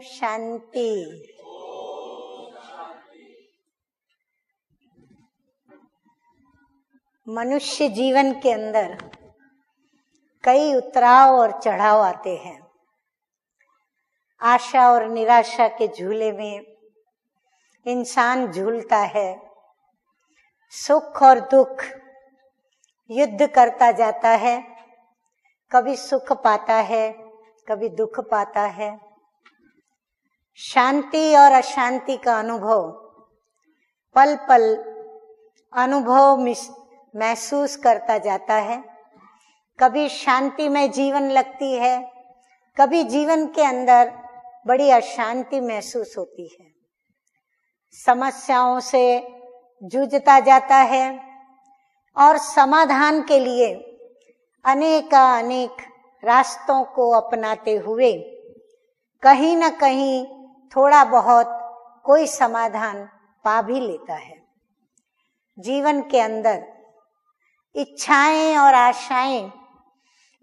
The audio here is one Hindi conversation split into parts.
शांति। मनुष्य जीवन के अंदर कई उतराव और चढ़ाव आते हैं। आशा और निराशा के झूले में इंसान झूलता है। सुख और दुख युद्ध करता जाता है। कभी सुख पाता है, कभी दुख पाता है। शांति और अशांति का अनुभव पल पल अनुभव महसूस करता जाता है। कभी शांति में जीवन लगती है, कभी जीवन के अंदर बड़ी अशांति महसूस होती है। समस्याओं से जूझता जाता है और समाधान के लिए अनेक रास्तों को अपनाते हुए कहीं न कहीं थोड़ा बहुत कोई समाधान पा भी लेता है। जीवन के अंदर इच्छाएं और आशाएं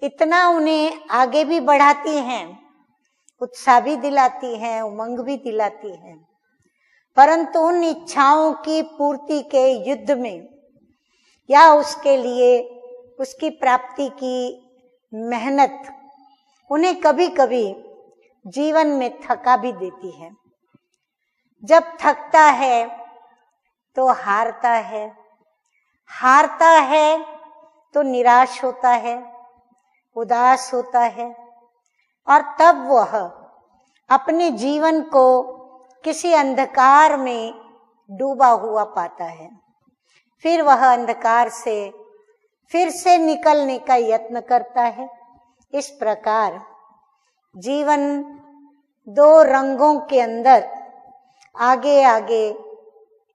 इतना उन्हें आगे भी बढ़ाती हैं, उत्साह भी दिलाती हैं, उमंग भी दिलाती हैं, परंतु उन इच्छाओं की पूर्ति के युद्ध में या उसके लिए उसकी प्राप्ति की मेहनत उन्हें कभी कभी जीवन में थका भी देती है। जब थकता है तो हारता है, हारता है तो निराश होता है, उदास होता है और तब वह अपने जीवन को किसी अंधकार में डूबा हुआ पाता है। फिर वह अंधकार से फिर से निकलने का यत्न करता है। इस प्रकार जीवन दो रंगों के अंदर आगे आगे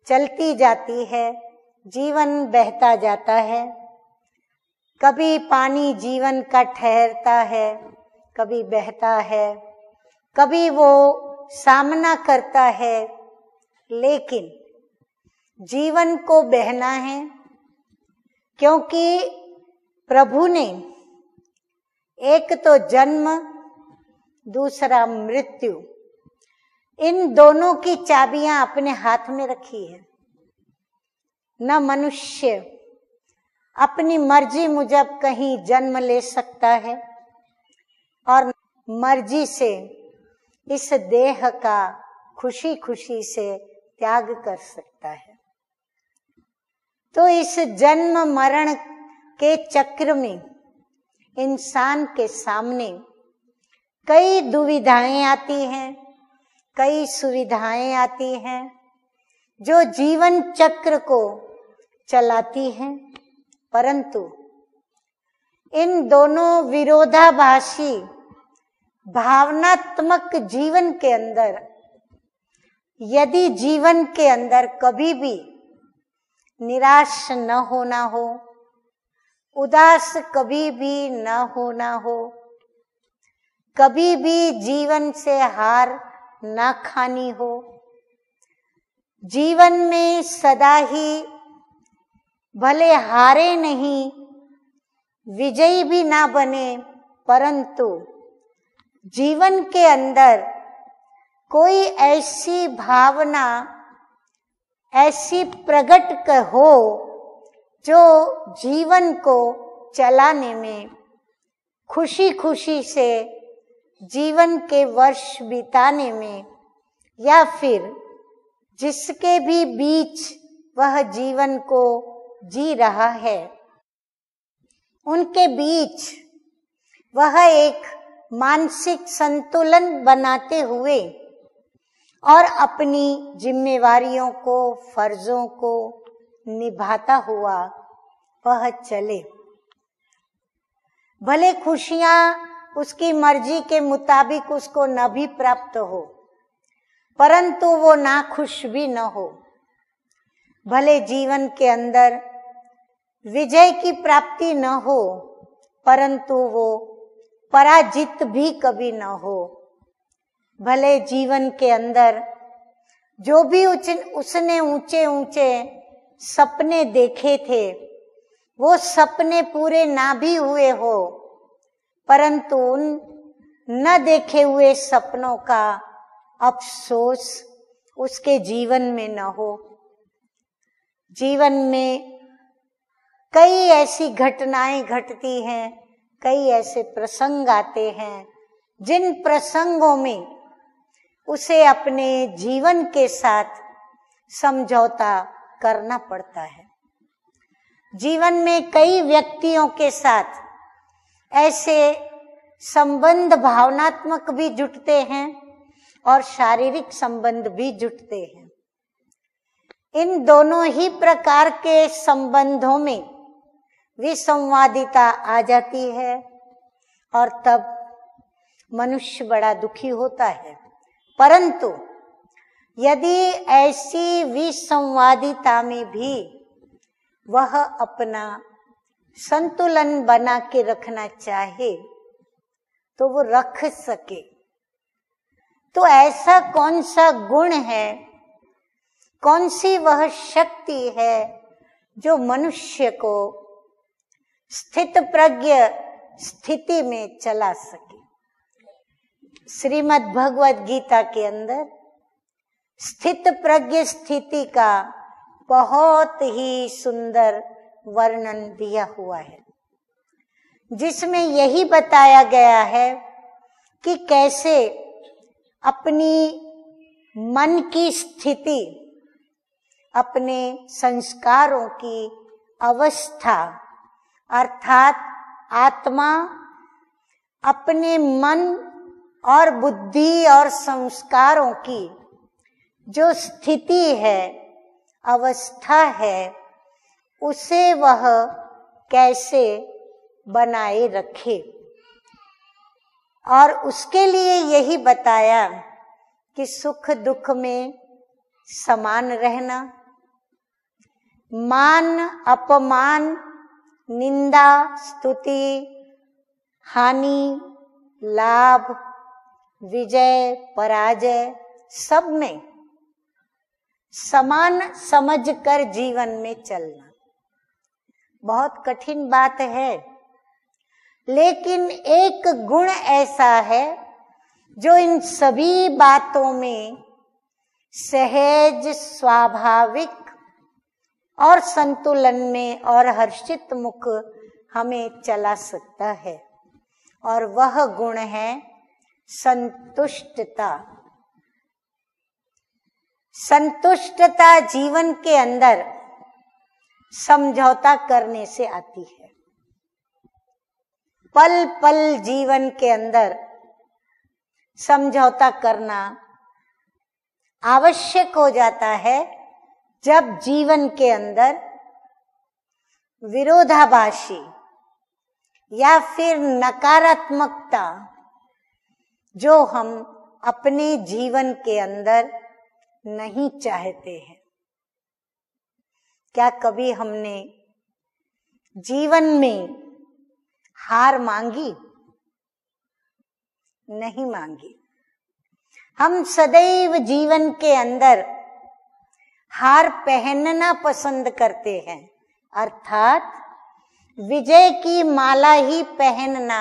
चलती जाती है। जीवन बहता जाता है। कभी पानी जीवन का ठहरता है, कभी बहता है, कभी वो सामना करता है, लेकिन जीवन को बहना है, क्योंकि प्रभु ने एक तो जन्म, दूसरा मृत्यु, इन दोनों की चाबियां अपने हाथ में रखी है। न मनुष्य अपनी मर्जी मुजब कहीं जन्म ले सकता है और मर्जी से इस देह का खुशी खुशी से त्याग कर सकता है। तो इस जन्म मरण के चक्र में इंसान के सामने कई दुविधाएं आती हैं, कई सुविधाएं आती हैं जो जीवन चक्र को चलाती हैं, परंतु इन दोनों विरोधाभासी भावनात्मक जीवन के अंदर यदि जीवन के अंदर कभी भी निराश न होना हो, उदास कभी भी न होना हो, कभी भी जीवन से हार न खानी हो, जीवन में सदा ही भले हारे नहीं, विजयी भी ना बने, परंतु जीवन के अंदर कोई ऐसी भावना ऐसी प्रकट हो जो जीवन को चलाने में खुशी खुशी से जीवन के वर्ष बिताने में या फिर जिसके भी बीच वह जीवन को जी रहा है उनके बीच वह एक मानसिक संतुलन बनाते हुए और अपनी जिम्मेवारियों को, फर्जों को निभाता हुआ वह चले। भले खुशियां उसकी मर्जी के मुताबिक उसको न भी प्राप्त हो, परंतु वो नाखुश भी न हो। भले जीवन के अंदर विजय की प्राप्ति न हो, परंतु वो पराजित भी कभी न हो। भले जीवन के अंदर जो भी उसने ऊंचे ऊंचे सपने देखे थे वो सपने पूरे ना भी हुए हो, परंतु उन न देखे हुए सपनों का अफसोस उसके जीवन में न हो। जीवन में कई ऐसी घटनाएं घटती हैं, कई ऐसे प्रसंग आते हैं जिन प्रसंगों में उसे अपने जीवन के साथ समझौता करना पड़ता है। जीवन में कई व्यक्तियों के साथ ऐसे संबंध भावनात्मक भी जुटते हैं और शारीरिक संबंध भी जुटते हैं। इन दोनों ही प्रकार के संबंधों में विसंवादिता आ जाती है और तब मनुष्य बड़ा दुखी होता है। परंतु यदि ऐसी विसंवादिता में भी वह अपना संतुलन बना के रखना चाहे तो वो रख सके, तो ऐसा कौन सा गुण है, कौन सी वह शक्ति है जो मनुष्य को स्थित प्रज्ञ स्थिति में चला सके। श्रीमद् भगवद गीता के अंदर स्थित प्रज्ञ स्थिति का बहुत ही सुंदर वर्णन दिया हुआ है, जिसमें यही बताया गया है कि कैसे अपनी मन की स्थिति, अपने संस्कारों की अवस्था अर्थात आत्मा अपने मन और बुद्धि और संस्कारों की जो स्थिति है, अवस्था है, उसे वह कैसे बनाए रखे। और उसके लिए यही बताया कि सुख दुख में समान रहना, मान अपमान, निंदा स्तुति, हानि लाभ, विजय पराजय, सब में समान समझकर जीवन में चलना बहुत कठिन बात है। लेकिन एक गुण ऐसा है जो इन सभी बातों में सहज, स्वाभाविक और संतुलन में और हर्षित मुख हमें चला सकता है, और वह गुण है संतुष्टता। संतुष्टता जीवन के अंदर समझौता करने से आती है। पल पल जीवन के अंदर समझौता करना आवश्यक हो जाता है जब जीवन के अंदर विरोधाभासी या फिर नकारात्मकता जो हम अपने जीवन के अंदर नहीं चाहते हैं। क्या कभी हमने जीवन में हार मांगी? नहीं मांगी। हम सदैव जीवन के अंदर हार पहनना पसंद करते हैं, अर्थात विजय की माला ही पहनना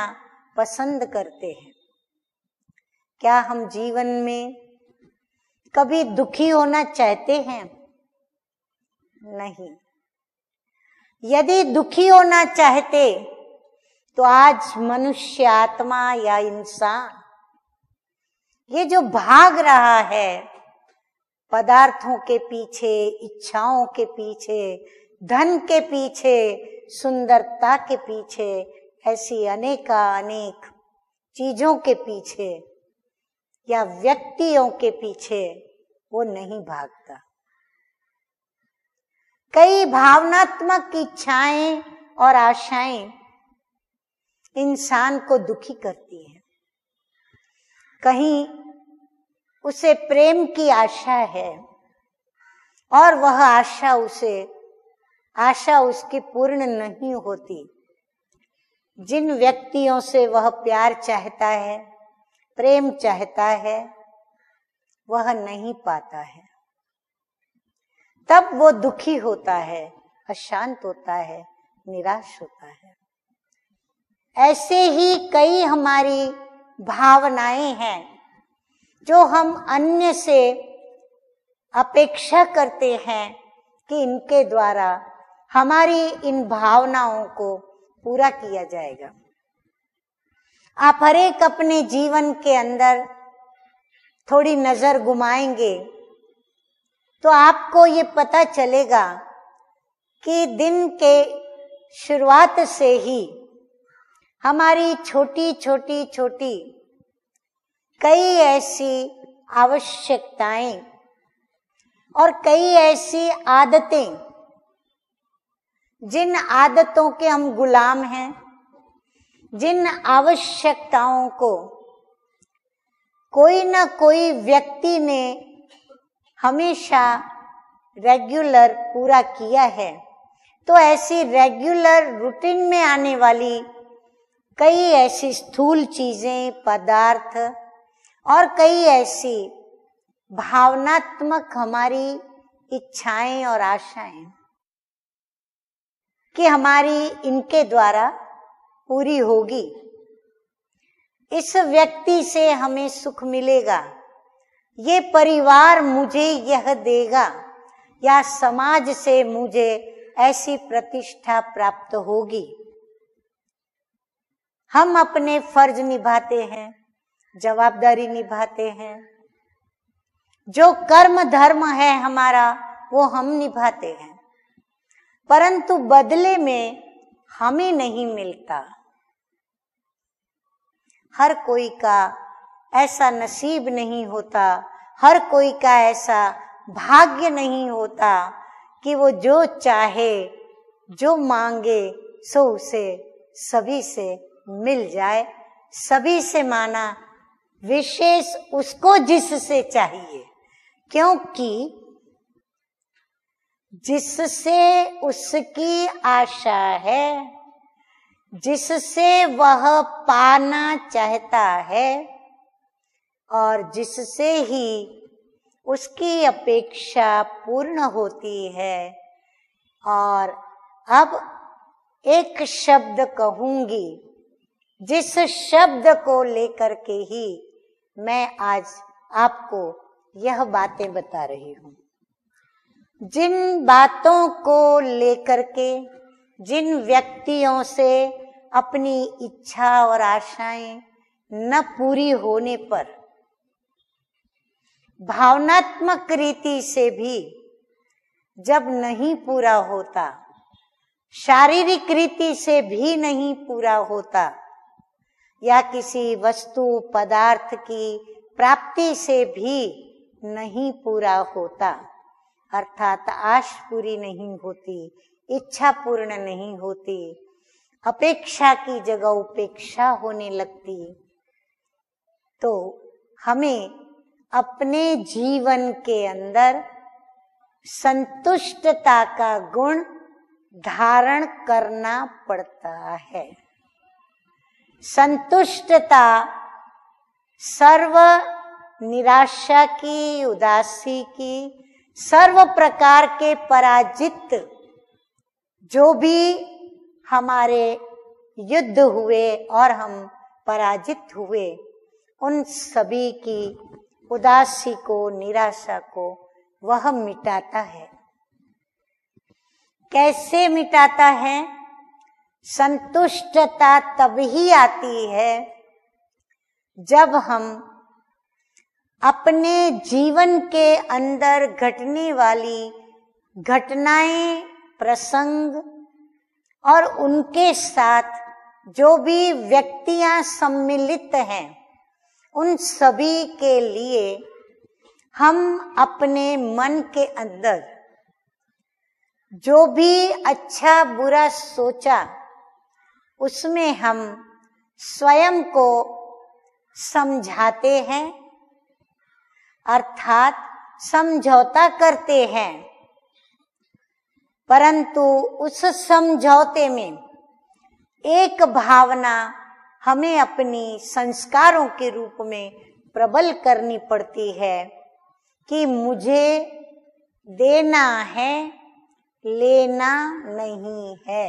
पसंद करते हैं। क्या हम जीवन में कभी दुखी होना चाहते हैं? नहीं। यदि दुखी होना चाहते तो आज मनुष्य आत्मा या इंसान ये जो भाग रहा है पदार्थों के पीछे, इच्छाओं के पीछे, धन के पीछे, सुंदरता के पीछे, ऐसी अनेक चीजों के पीछे या व्यक्तियों के पीछे वो नहीं भागता। कई भावनात्मक इच्छाएं और आशाएं इंसान को दुखी करती हैं। कहीं उसे प्रेम की आशा है और वह आशा उसकी पूर्ण नहीं होती। जिन व्यक्तियों से वह प्यार चाहता है, प्रेम चाहता है, वह नहीं पाता है, तब वो दुखी होता है, अशांत होता है, निराश होता है। ऐसे ही कई हमारी भावनाएं हैं जो हम अन्य से अपेक्षा करते हैं कि इनके द्वारा हमारी इन भावनाओं को पूरा किया जाएगा। आप हर एक अपने जीवन के अंदर थोड़ी नजर घुमाएंगे तो आपको ये पता चलेगा कि दिन के शुरुआत से ही हमारी छोटी छोटी छोटी कई ऐसी आवश्यकताएं और कई ऐसी आदतें, जिन आदतों के हम गुलाम हैं, जिन आवश्यकताओं को कोई ना कोई व्यक्ति ने हमेशा रेगुलर पूरा किया है, तो ऐसी रेगुलर रूटीन में आने वाली कई ऐसी स्थूल चीजें, पदार्थ और कई ऐसी भावनात्मक हमारी इच्छाएं और आशाएं कि हमारी इनके द्वारा पूरी होगी। इस व्यक्ति से हमें सुख मिलेगा, ये परिवार मुझे यह देगा, या समाज से मुझे ऐसी प्रतिष्ठा प्राप्त होगी। हम अपने फर्ज निभाते हैं, जवाबदारी निभाते हैं, जो कर्म धर्म है हमारा वो हम निभाते हैं, परंतु बदले में हमें नहीं मिलता। हर कोई का ऐसा नसीब नहीं होता, हर कोई का ऐसा भाग्य नहीं होता कि वो जो चाहे, जो मांगे सो उसे सभी से मिल जाए। सभी से माना विशेष उसको जिससे चाहिए, क्योंकि जिससे उसकी आशा है, जिससे वह पाना चाहता है और जिससे ही उसकी अपेक्षा पूर्ण होती है। और अब एक शब्द कहूंगी, जिस शब्द को लेकर के ही मैं आज आपको यह बातें बता रही हूं। जिन बातों को लेकर के, जिन व्यक्तियों से अपनी इच्छा और आशाएं न पूरी होने पर, भावनात्मक रीति से भी जब नहीं पूरा होता, शारीरिक रीति से भी नहीं पूरा होता, या किसी वस्तु पदार्थ की प्राप्ति से भी नहीं पूरा होता, अर्थात आश पूरी नहीं होती, इच्छा पूर्ण नहीं होती, अपेक्षा की जगह उपेक्षा होने लगती, तो हमें अपने जीवन के अंदर संतुष्टता का गुण धारण करना पड़ता है। संतुष्टता सर्व निराशा की, उदासी की, सर्व प्रकार के पराजित जो भी हमारे युद्ध हुए और हम पराजित हुए, उन सभी की उदासी को, निराशा को वह मिटाता है। कैसे मिटाता है? संतुष्टता तब ही आती है जब हम अपने जीवन के अंदर घटने वाली घटनाएं, प्रसंग और उनके साथ जो भी व्यक्तियां सम्मिलित हैं, उन सभी के लिए हम अपने मन के अंदर जो भी अच्छा बुरा सोचा, उसमें हम स्वयं को समझाते हैं, अर्थात समझौता करते हैं। परंतु उस समझौते में एक भावना हमें अपनी संस्कारों के रूप में प्रबल करनी पड़ती है कि मुझे देना है, लेना नहीं है।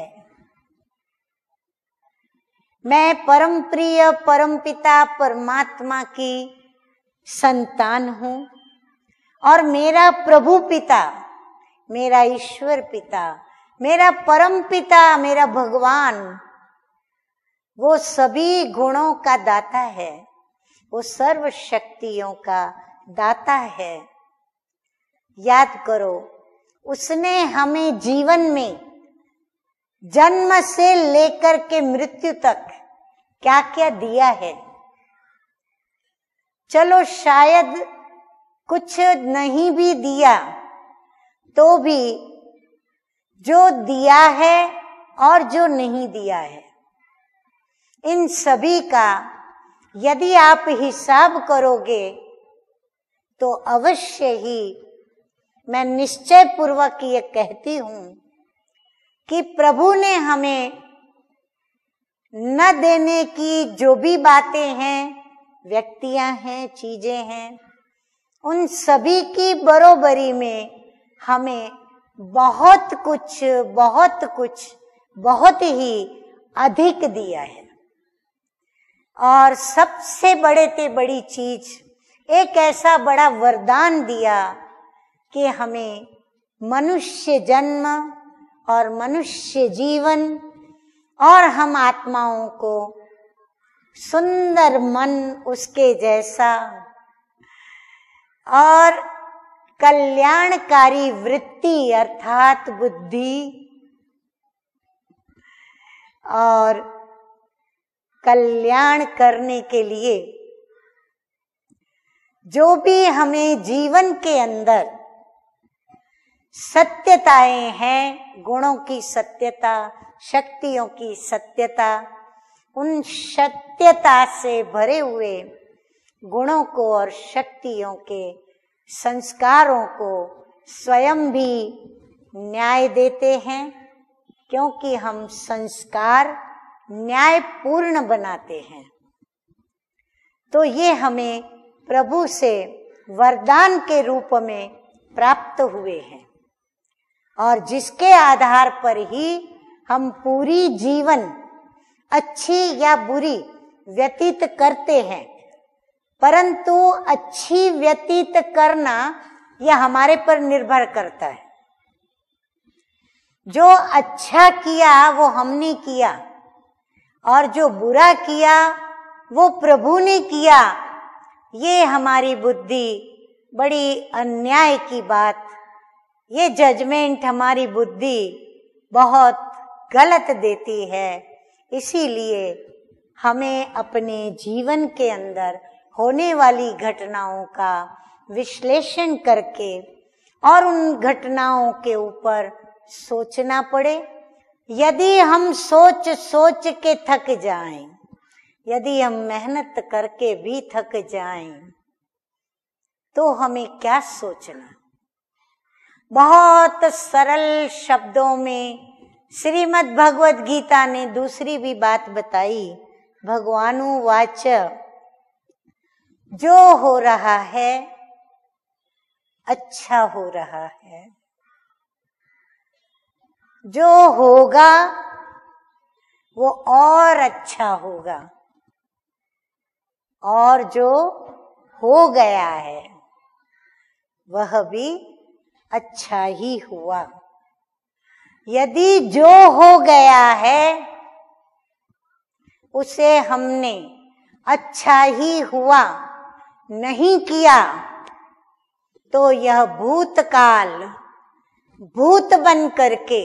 मैं परम प्रिय परमपिता परमात्मा की संतान हूं और मेरा प्रभु पिता, मेरा ईश्वर पिता, मेरा परम पिता, मेरा भगवान, वो सभी गुणों का दाता है, वो सर्व शक्तियों का दाता है। याद करो, उसने हमें जीवन में जन्म से लेकर के मृत्यु तक क्या क्या दिया है। चलो शायद कुछ नहीं भी दिया तो भी जो दिया है और जो नहीं दिया है, इन सभी का यदि आप हिसाब करोगे तो अवश्य ही मैं निश्चय पूर्वक ये कहती हूं कि प्रभु ने हमें न देने की जो भी बातें हैं, व्यक्तियां हैं, चीजें हैं, उन सभी की बरोबरी में हमें बहुत कुछ बहुत ही अधिक दिया है। और सबसे बड़े से बड़ी चीज, एक ऐसा बड़ा वरदान दिया कि हमें मनुष्य जन्म और मनुष्य जीवन और हम आत्माओं को सुंदर मन उसके जैसा और कल्याणकारी वृत्ति अर्थात बुद्धि और कल्याण करने के लिए जो भी हमें जीवन के अंदर सत्यताएं हैं, गुणों की सत्यता, शक्तियों की सत्यता, उन सत्यता से भरे हुए गुणों को और शक्तियों के संस्कारों को स्वयं भी न्याय देते हैं, क्योंकि हम संस्कार न्यायपूर्ण बनाते हैं। तो ये हमें प्रभु से वरदान के रूप में प्राप्त हुए हैं और जिसके आधार पर ही हम पूरी जीवन अच्छी या बुरी व्यतीत करते हैं। परंतु अच्छी व्यतीत करना यह हमारे पर निर्भर करता है। जो अच्छा किया वो हमने किया और जो बुरा किया वो प्रभु ने किया। ये हमारी बुद्धि बड़ी अन्याय की बात, ये जजमेंट हमारी बुद्धि बहुत गलत देती है। इसीलिए हमें अपने जीवन के अंदर होने वाली घटनाओं का विश्लेषण करके और उन घटनाओं के ऊपर सोचना पड़े। यदि हम सोच सोच के थक जाएं, यदि हम मेहनत करके भी थक जाएं, तो हमें क्या सोचना। बहुत सरल शब्दों में श्रीमद् भगवद गीता ने दूसरी भी बात बताई। भगवानुवाच, जो हो रहा है अच्छा हो रहा है, जो होगा वो और अच्छा होगा, और जो हो गया है वह भी अच्छा ही हुआ। यदि जो हो गया है उसे हमने अच्छा ही हुआ नहीं किया तो यह भूतकाल भूत बन करके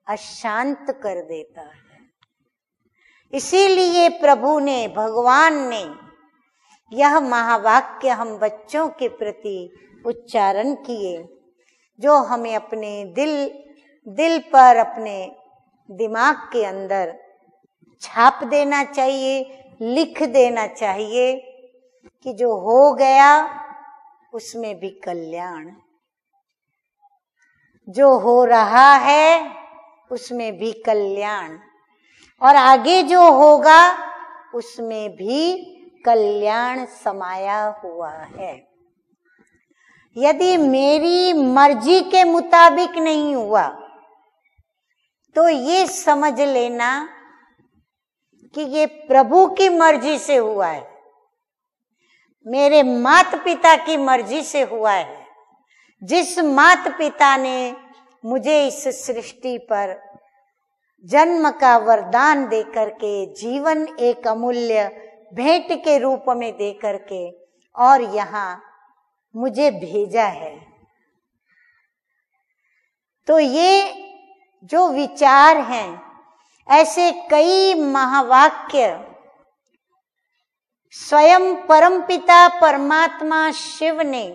अशांत कर देता है। इसीलिए प्रभु ने, भगवान ने यह महावाक्य हम बच्चों के प्रति उच्चारण किए, जो हमें अपने दिल पर, अपने दिमाग के अंदर छाप देना चाहिए, लिख देना चाहिए कि जो हो गया उसमें भी कल्याण, जो हो रहा है उसमें भी कल्याण, और आगे जो होगा उसमें भी कल्याण समाया हुआ है। यदि मेरी मर्जी के मुताबिक नहीं हुआ तो ये समझ लेना कि ये प्रभु की मर्जी से हुआ है। मेरे माता पिता की मर्जी से हुआ है। जिस माता पिता ने मुझे इस सृष्टि पर जन्म का वरदान दे करके, जीवन एक अमूल्य भेंट के रूप में दे करके और यहाँ मुझे भेजा है। तो ये जो विचार हैं, ऐसे कई महावाक्य स्वयं परमपिता परमात्मा शिव ने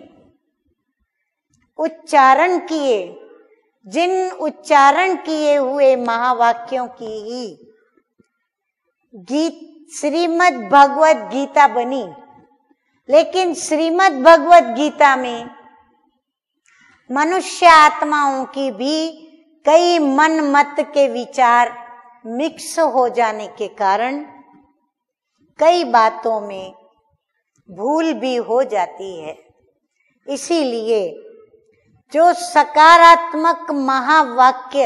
उच्चारण किए, जिन उच्चारण किए हुए महावाक्यों की ही श्रीमद् भगवत गीता बनी। लेकिन श्रीमद् भगवत गीता में मनुष्य आत्माओं की भी कई मन मत के विचार मिक्स हो जाने के कारण कई बातों में भूल भी हो जाती है। इसीलिए जो सकारात्मक महावाक्य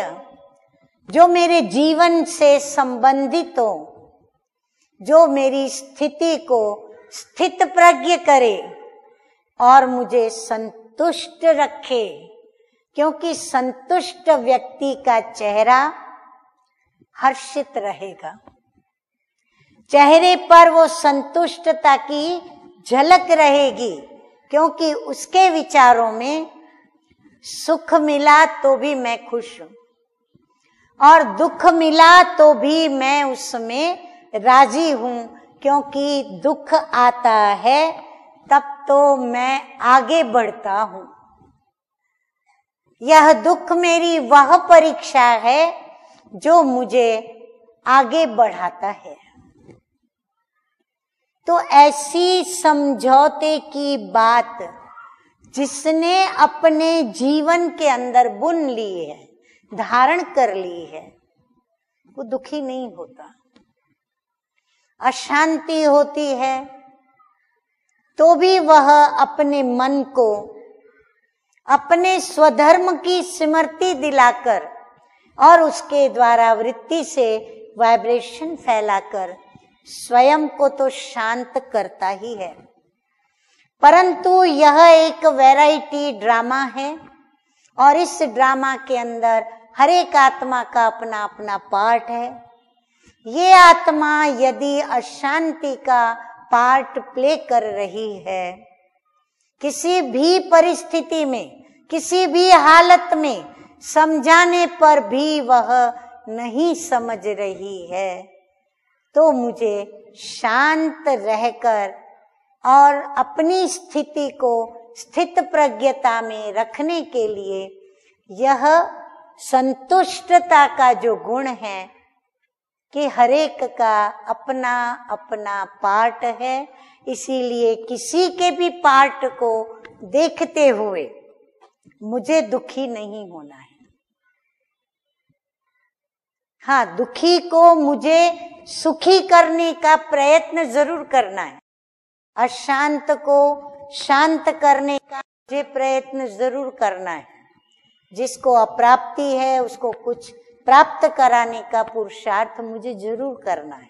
जो मेरे जीवन से संबंधित हो, जो मेरी स्थिति को स्थित प्रज्ञ करे और मुझे संतुष्ट रखे, क्योंकि संतुष्ट व्यक्ति का चेहरा हर्षित रहेगा, चेहरे पर वो संतुष्टता की झलक रहेगी, क्योंकि उसके विचारों में सुख मिला तो भी मैं खुश हूं और दुख मिला तो भी मैं उसमें राजी हूं, क्योंकि दुख आता है तब तो मैं आगे बढ़ता हूं। यह दुख मेरी वह परीक्षा है जो मुझे आगे बढ़ाता है। तो ऐसी समझौते की बात जिसने अपने जीवन के अंदर बुन ली है, धारण कर ली है, वो दुखी नहीं होता। अशांति होती है तो भी वह अपने मन को अपने स्वधर्म की स्मृति दिलाकर और उसके द्वारा वृत्ति से वाइब्रेशन फैलाकर स्वयं को तो शांत करता ही है। परंतु यह एक वैरायटी ड्रामा है और इस ड्रामा के अंदर हर एक आत्मा का अपना अपना पार्ट है। ये आत्मा यदि अशांति का पार्ट प्ले कर रही है, किसी भी परिस्थिति में, किसी भी हालत में समझाने पर भी वह नहीं समझ रही है, तो मुझे शांत रहकर और अपनी स्थिति को स्थित प्रज्ञता में रखने के लिए यह संतुष्टता का जो गुण है कि हरेक का अपना अपना पार्ट है, इसीलिए किसी के भी पार्ट को देखते हुए मुझे दुखी नहीं होना है। हाँ, दुखी को मुझे सुखी करने का प्रयत्न जरूर करना है, अशांत को शांत करने का मुझे प्रयत्न जरूर करना है। जिसको अप्राप्ति है उसको कुछ प्राप्त कराने का पुरुषार्थ मुझे जरूर करना है,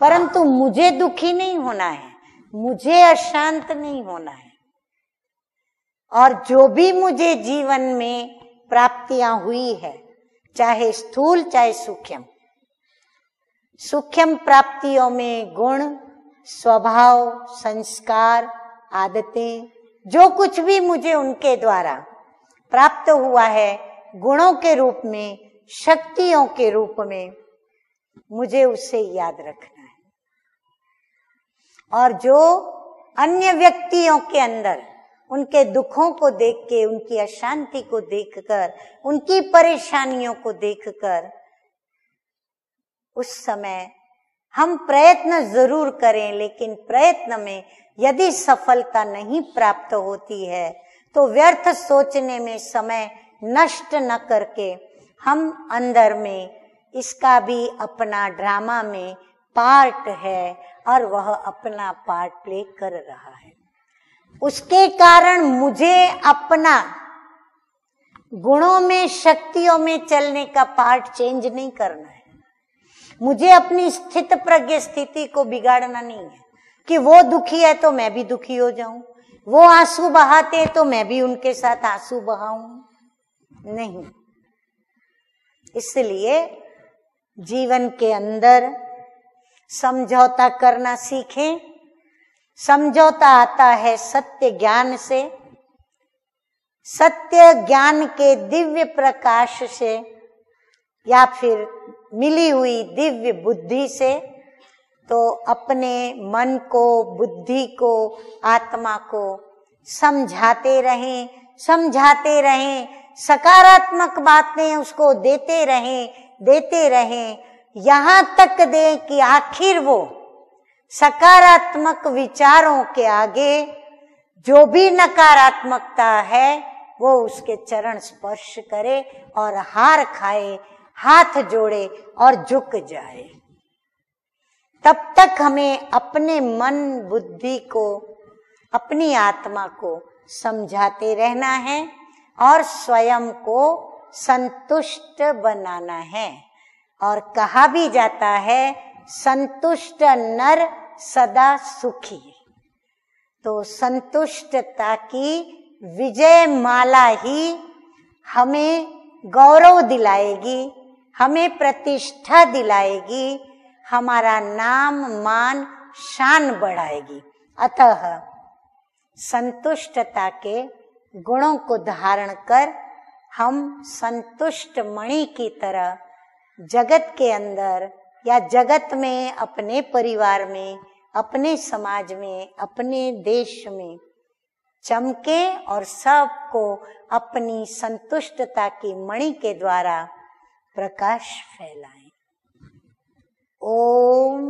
परंतु मुझे दुखी नहीं होना है, मुझे अशांत नहीं होना है। और जो भी मुझे जीवन में प्राप्तियां हुई है, चाहे स्थूल चाहे सूक्ष्म, सूक्ष्म प्राप्तियों में गुण, स्वभाव, संस्कार, आदतें, जो कुछ भी मुझे उनके द्वारा प्राप्त हुआ है, गुणों के रूप में, शक्तियों के रूप में, मुझे उसे याद रखना है। और जो अन्य व्यक्तियों के अंदर उनके दुखों को देख के, उनकी अशांति को देखकर, उनकी परेशानियों को देखकर, उस समय हम प्रयत्न जरूर करें, लेकिन प्रयत्न में यदि सफलता नहीं प्राप्त होती है तो व्यर्थ सोचने में समय नष्ट न करके हम अंदर में इसका भी अपना ड्रामा में पार्ट है और वह अपना पार्ट प्ले कर रहा है। उसके कारण मुझे अपना गुणों में, शक्तियों में चलने का पार्ट चेंज नहीं करना है। मुझे अपनी स्थित प्रज्ञ स्थिति को बिगाड़ना नहीं है। कि वो दुखी है तो मैं भी दुखी हो जाऊं, वो आंसू बहाते हैं तो मैं भी उनके साथ आंसू बहाऊं। नहीं, इसलिए जीवन के अंदर समझौता करना सीखें। समझौता आता है सत्य ज्ञान से, सत्य ज्ञान के दिव्य प्रकाश से, या फिर मिली हुई दिव्य बुद्धि से। तो अपने मन को, बुद्धि को, आत्मा को समझाते रहें, समझाते रहें, सकारात्मक बातें उसको देते रहें, यहां तक दें कि आखिर वो सकारात्मक विचारों के आगे जो भी नकारात्मकता है वो उसके चरण स्पर्श करे और हार खाए, हाथ जोड़े और झुक जाए। तब तक हमें अपने मन बुद्धि को, अपनी आत्मा को समझाते रहना है और स्वयं को संतुष्ट बनाना है। और कहा भी जाता है संतुष्ट नर सदा सुखी। तो संतुष्टता की विजय माला ही हमें गौरव दिलाएगी, हमें प्रतिष्ठा दिलाएगी, हमारा नाम मान शान बढ़ाएगी। अतः संतुष्टता के गुणों को धारण कर हम संतुष्ट मणि की तरह जगत के अंदर या जगत में, अपने परिवार में, अपने समाज में, अपने देश में चमके और सबको अपनी संतुष्टता की मणि के द्वारा प्रकाश फैलाएं। ओम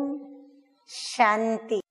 शांति।